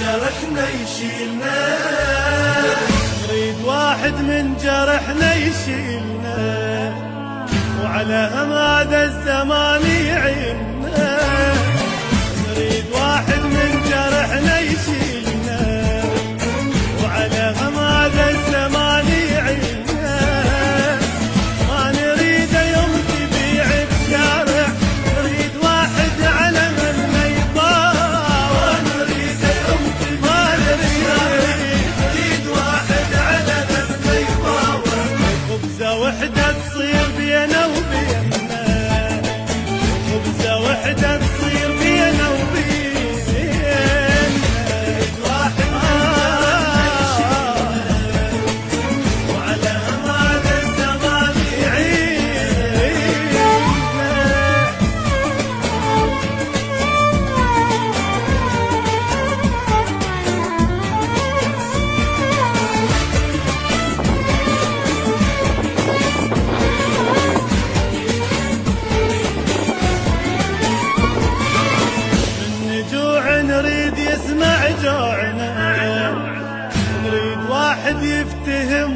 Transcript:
جرحنا يشيلنا، نريد واحد من جرحنا يشيلنا، وعلى هم هذا الزمان يعيننا. نريد واحد من جرحنا يشيلنا، وعلى هم هذا الزمان يعيننا. ما نريد يوم تبيع بشارع، نريد واحد على من ما يطاوع. نريد يوم تبيع بشارع، نريد واحد على من ما يطاوع. خبزة وحدة تصير بينا وبيننا، خبزة وحدة تصير بينا وبيننا. واحد وعلى هذا الزمان يعيننا. من جوع نريد يسمع جوعنا، نريد واحد يفتهم